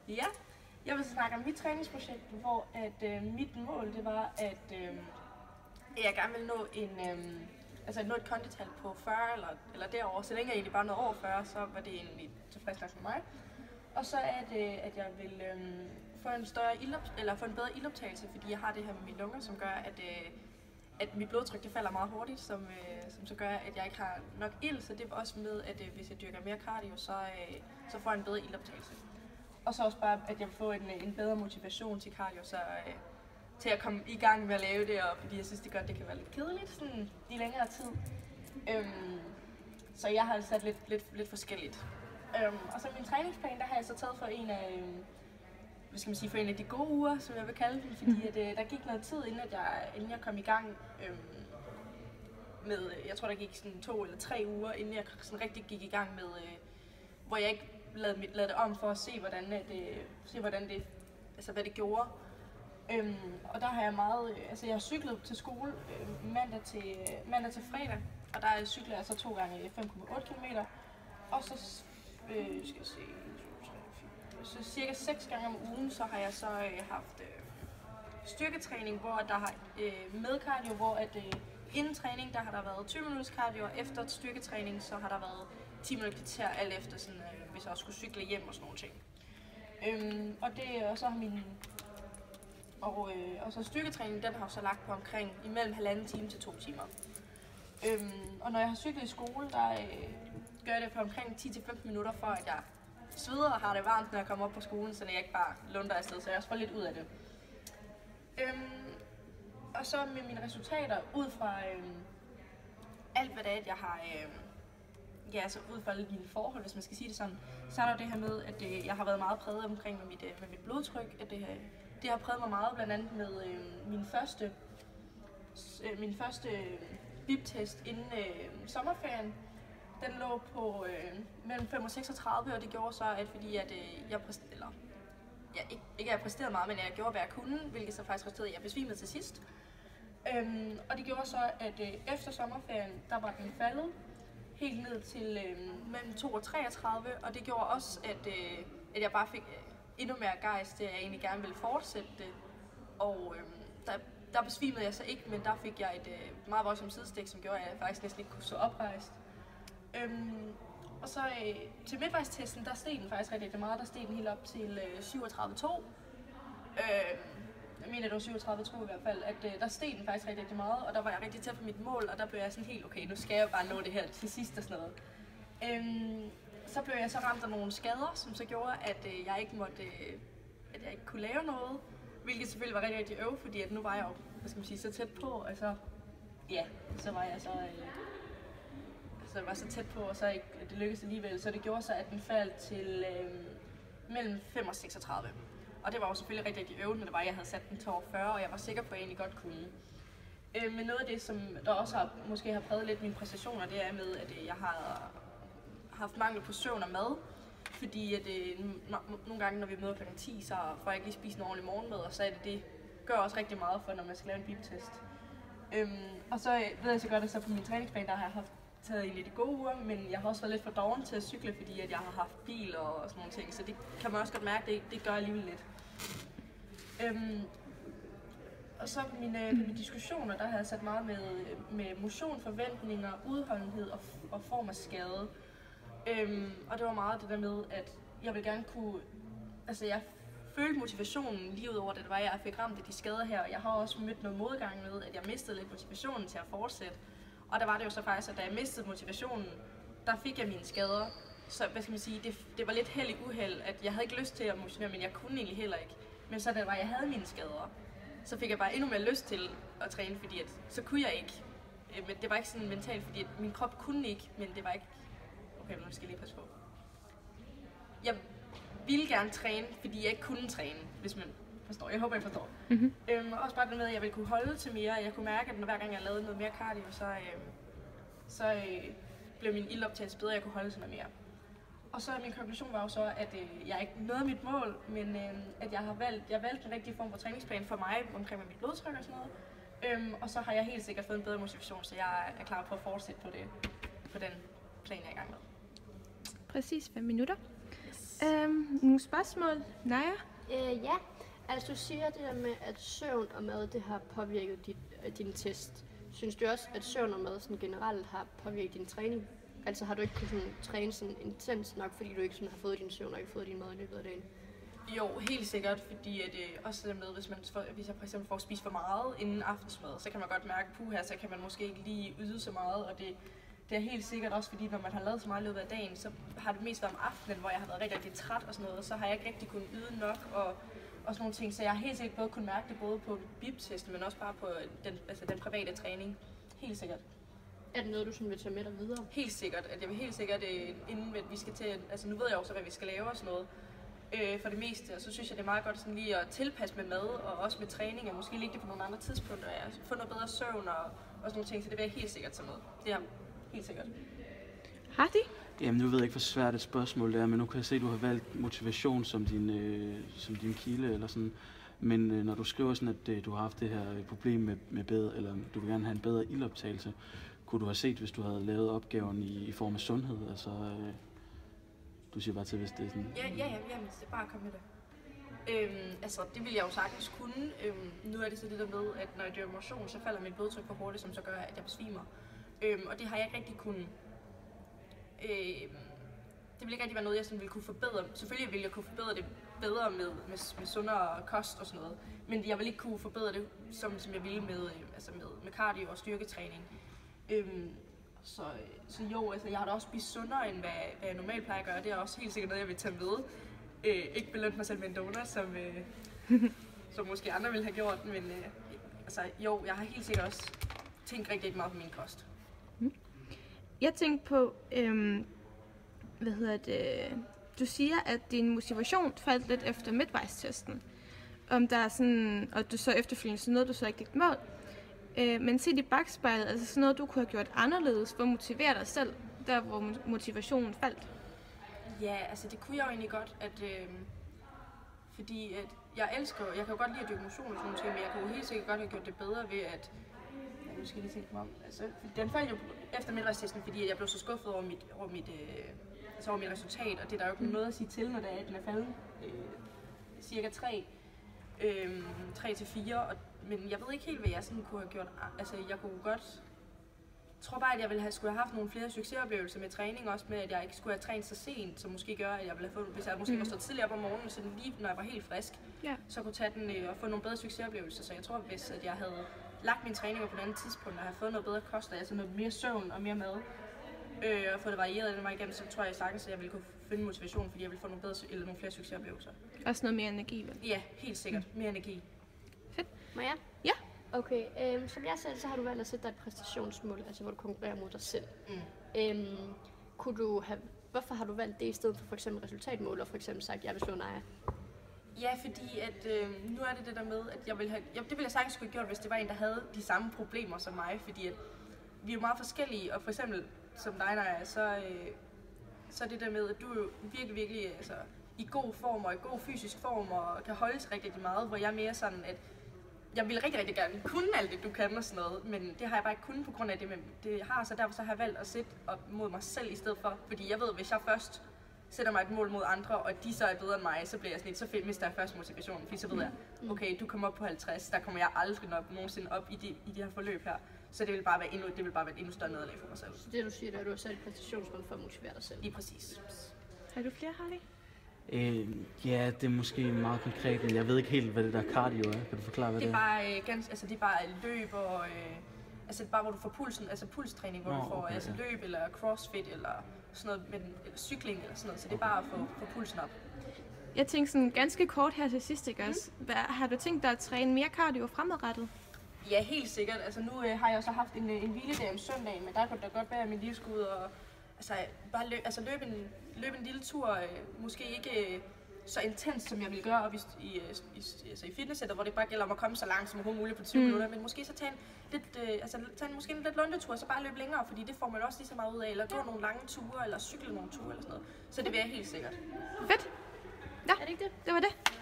Ja, jeg vil snakke om mit træningsprojekt, hvor mit mål det var, at jeg gerne vil nå nå et kondital på 40 eller derover. Så længe jeg egentlig bare nåede over 40, så var det egentlig tilfredsstillende for mig. Og så er det, at jeg vil få en bedre ildoptagelse, fordi jeg har det her med mine lunger, som gør, at mit blodtryk det falder meget hurtigt, som så gør, at jeg ikke har nok ild. Så det er også med, at hvis jeg dyrker mere cardio, så får jeg en bedre ildoptagelse. Og så også bare, at jeg får en bedre motivation til cardio, så til at komme i gang med at lave det, og fordi jeg synes, det godt, det kan være lidt kedeligt sådan i længere tid. Så jeg har sat lidt forskelligt. Og så min træningsplan, der har jeg så taget for en af, for en af de gode uger, som jeg vil kalde det, fordi at, der gik noget tid, inden jeg kom i gang med, jeg tror der gik sådan 2 eller 3 uger, inden jeg sådan rigtig gik i gang med, hvor jeg ikke lavede det om for at se, hvad det gjorde. Og der har jeg jeg har cyklet til skole mandag til fredag, og der cykler jeg så 2 gange 5,8 km, og så så cirka 6 gange om ugen, så har jeg så haft styrketræning, hvor der har med cardio, hvor inden træning, der har der været 20 minutters cardio, og efter styrketræning, så har der været 10 minutter kvarter, alt efter sådan, hvis jeg også skulle cykle hjem og sådan nogle ting. Og så styrketræningen, den har jeg så lagt på omkring imellem 1,5 time til 2 timer. Og når jeg har cyklet i skole, der gør jeg det på omkring 10-15 minutter, for at jeg sveder og har det varmt, når jeg kommer op på skolen, så jeg ikke bare lunder afsted, så jeg også får lidt ud af det. Og så med mine resultater, ud fra alt hvad det er, jeg har, ud fra mine forhold, hvis man skal sige det sådan, så er der det her med, at jeg har været meget præget omkring med mit blodtryk, at det har præget mig meget, blandt andet med min første bip-test inden sommerferien. Den lå på mellem 5 og 36, og det gjorde så, at fordi at jeg præsterede meget, men jeg gjorde, hvad jeg kunne, hvilket så faktisk resulterede i, at jeg besvimede til sidst. Og det gjorde så, at efter sommerferien, der var den faldet helt ned til mellem 2 og 33, og det gjorde også, at jeg bare fik endnu mere gejst til, at jeg egentlig gerne ville fortsætte det. Og der besvimede jeg så ikke, men der fik jeg et meget voldsomt sidestik, som gjorde, at jeg faktisk næsten ikke kunne stå oprejst. Og så til midtvejstesten, der steg den faktisk rigtig meget. Der steg den helt op til 37,2. Jeg mener, det var 37,2 i hvert fald, at der steg den faktisk rigtig meget, og der var jeg rigtig tæt på mit mål, og der blev jeg sådan helt, okay, nu skal jeg bare nå det her til sidst og sådan noget. Så blev jeg så ramt af nogle skader, som så gjorde, at jeg ikke kunne lave noget, hvilket selvfølgelig var rigtig øv, fordi at nu var jeg jo, så tæt på, og så var jeg så tæt på, og så ikke, det lykkedes alligevel, så det gjorde så, at den faldt til mellem 5 og 36. Og det var jo selvfølgelig rigtig øvet, men det var, at jeg havde sat den til over 40, og jeg var sikker på, at jeg egentlig godt kunne. Men noget af det, som der også måske har præget lidt mine præstationer, det er med, at jeg har haft mangel på søvn og mad. Fordi at, nogle gange, når vi møder kl. 10, så får jeg ikke lige spist en ordentlig morgenmad, og så er det gør også rigtig meget for, når man skal lave en bip-test. Og så ved jeg så godt, at så på min træningsplan, der har jeg taget egentlig de gode uger, men jeg har også været lidt for doven til at cykle, fordi at jeg har haft bil og sådan nogle ting, så det kan man også godt mærke, det gør alligevel lidt. Og så på mine diskussioner, der har jeg sat meget med motion, forventninger, udholdenhed og form af skade. Og det var meget det der med, at jeg vil gerne kunne, jeg følte motivationen lige ud over det, var, at jeg fik ramt af de skader her, og jeg har også mødt noget modgang med, at jeg mistede lidt motivationen til at fortsætte. Og der var det jo så faktisk, at da jeg mistede motivationen, der fik jeg mine skader. Så det var lidt held i uheld, at jeg havde ikke lyst til at motivere, men jeg kunne egentlig heller ikke. Men så da jeg havde mine skader, så fik jeg bare endnu mere lyst til at træne, fordi at, så kunne jeg ikke. Men det var ikke sådan mentalt, fordi at min krop kunne ikke, men det var ikke. Okay, nu skal jeg lige passe på. Jeg ville gerne træne, fordi jeg ikke kunne træne, hvis man forstår. Jeg håber, I forstår. Mm-hmm. Også bare det med, at jeg ville kunne holde til mere. Jeg kunne mærke, at hver gang jeg lavede noget mere cardio, så blev min ildoptagelse bedre, og jeg kunne holde til noget mere. Og så min konklusion var jo så, at jeg ikke nåede mit mål, men at jeg valgte den rigtige form for træningsplan for mig, omkring med mit blodtryk og sådan noget. Og så har jeg helt sikkert fået en bedre motivation, så jeg er klar på at fortsætte på den plan, jeg er i gang med. Præcis 5 minutter. Yes. Nogle spørgsmål? Naja? Ja, altså du siger det der med, at søvn og mad, det har påvirket din test. Synes du også, at søvn og mad sådan generelt har påvirket din træning? Altså har du ikke kunnet sådan, træne sådan intens nok, fordi du ikke sådan, har fået din søvn og ikke fået din mad i løbet af dagen? Jo, helt sikkert, fordi at, også det med, hvis jeg for eksempel får spist for meget inden aftensmad, så kan man godt mærke, så kan man måske ikke lige yde så meget, og det er helt sikkert også, fordi når man har lavet så meget i løbet af dagen, så har det mest været om aftenen, hvor jeg har været rigtig, rigtig træt og sådan noget, så har jeg ikke rigtig kunnet yde nok og sådan nogle ting, så jeg har helt sikkert både kunnet mærke det både på bip-testen, men også bare på den private træning. Helt sikkert. Er det noget, du sådan vil tage med dig videre? Helt sikkert, at jeg vil helt sikkert, inden vi skal til, altså nu ved jeg også, hvad vi skal lave og sådan noget, for det meste, og så synes jeg, det er meget godt sådan lige at tilpasse med mad, og også med træning, og måske lægge det på nogle andre tidspunkter, og få noget bedre søvn og sådan nogle ting, så det vil jeg helt sikkert tage med. Det er helt sikkert. Hardy? Jamen, nu ved jeg ikke, hvor svært et spørgsmål det er, men nu kan jeg se, at du har valgt motivation som din kilde, eller sådan. Men når du skriver sådan, at du har haft det her problem med bedre, eller du vil gerne have en bedre ildoptagelse, kunne du have set, hvis du havde lavet opgaven i form af sundhed, altså... Du siger bare til, hvis det er sådan... Ja, jamen, det er bare at komme med det. Altså, det vil jeg jo sagtens kunne. Nu er det så det der med, at når jeg dør motion, så falder mit blodtryk for hurtigt, som så gør, at jeg besvimer. Og det har jeg ikke rigtig kunnet... det vil ikke rigtig være noget, jeg sådan ville kunne forbedre. Selvfølgelig ville jeg kunne forbedre det bedre med sundere kost og sådan noget. Men jeg vil ikke kunne forbedre det, som jeg ville med cardio og styrketræning. Så jo, altså jeg har da også spist sundere, end hvad jeg normalt plejer at gøre. Det er også helt sikkert noget, jeg vil tage med. Ikke belønne mig selv med en donut, som måske andre ville have gjort. Men altså jo, jeg har helt sikkert også tænkt rigtig meget på min kost. Jeg tænkte på, du siger, at din motivation faldt lidt efter midtvejstesten. Om der er sådan, og du så efterfølgende sådan noget, du så ikke gik mål. Men set i bagspejlet, altså sådan noget, du kunne have gjort anderledes for at motivere dig selv, der hvor motivationen faldt? Ja, altså det kunne jeg jo egentlig godt, fordi at jeg kan jo godt lide at dyrke motion og sådan noget, men jeg kunne jo helt sikkert godt have gjort det bedre ved at, nu skal jeg lige tænke mig om, altså den faldt jo efter midtvejstesten, fordi jeg blev så skuffet over mit resultat, og det er der jo ikke noget at sige til, når den er faldet cirka 3 til 4, men jeg ved ikke helt, hvad jeg sådan kunne have gjort. Altså, jeg kunne godt... Jeg tror bare, at jeg skulle have haft nogle flere succesoplevelser med træning, også med, at jeg ikke skulle have trænet så sent, som måske gør, at jeg ville have fået, hvis jeg måske var stået tidligere op om morgenen, så lige når jeg var helt frisk, så kunne tage den og få nogle bedre succesoplevelser. Så jeg tror, hvis at jeg havde lagt mine træninger på et andet tidspunkt, og havde fået noget bedre kost, altså noget mere søvn og mere mad, og få det varieret den vej igennem, så tror jeg sagtens, at jeg ville kunne finde motivation, fordi jeg ville få nogle flere succesoplevelser. Også noget mere energi, vel? Ja, helt sikkert. Mere energi. Fedt. Maja? Ja? Okay, som jeg sagde, så har du valgt at sætte dig et præstationsmål, altså hvor du konkurrerer mod dig selv. Hvorfor har du valgt det i stedet for eksempel resultatmål, og for eksempel sagt, at jeg vil slå Naja? Ja, fordi at nu er det der med, at det ville jeg sagtens skulle have gjort, hvis det var en, der havde de samme problemer som mig, fordi at vi er jo meget forskellige, og for eksempel som dig, Naja, så det der med, at du er jo virkelig altså, i god form og i god fysisk form og kan holde til rigtig meget, hvor jeg er mere sådan, at jeg vil rigtig, rigtig gerne kunne alt det, du kan og sådan noget, men det har jeg bare ikke kunnet på grund af det jeg har, så derfor så har jeg valgt at sætte op mod mig selv i stedet for, fordi jeg ved, hvis jeg først sætter mig et mål mod andre, og de så er bedre end mig, så bliver jeg sådan lidt, så mister jeg først motivationen, fordi så ved jeg, okay, du kommer op på 50, der kommer jeg aldrig nogensinde op i de her forløb her, så det vil bare være et endnu større nederlag for mig selv. Så det du siger, det er, at du har sat et præstationsmål for at motivere dig selv? Lige præcis. Har du flere, Hardy? Ja, det er måske meget konkret, men jeg ved ikke helt, hvad det der cardio er. Kan du forklare, hvad det er? Det er bare løb og... bare hvor du får pulsen, altså pulstræning, hvor du får løb eller crossfit eller sådan noget, eller cykling eller sådan noget. Så det er bare at få pulsen op. Jeg tænker sådan ganske kort her til sidst, ikke også? Har du tænkt dig at træne mere cardio fremadrettet? Ja, helt sikkert. Altså nu har jeg også haft en hviledag om søndagen, men der kunne da godt være, at min liv skulle ud og løbe en lille tur, måske ikke så intens, som jeg ville gøre op i fitnesscenter, hvor det bare gælder om at komme så langt som overhovedet muligt på 20 minutter, men måske så tage en lidt lundetur, så bare løbe længere, fordi det får man også lige så meget ud af, eller gå nogle lange ture, eller cykle nogle ture, eller sådan noget. Så det vil jeg helt sikkert. Fedt! Ja, er det ikke det? Det var det.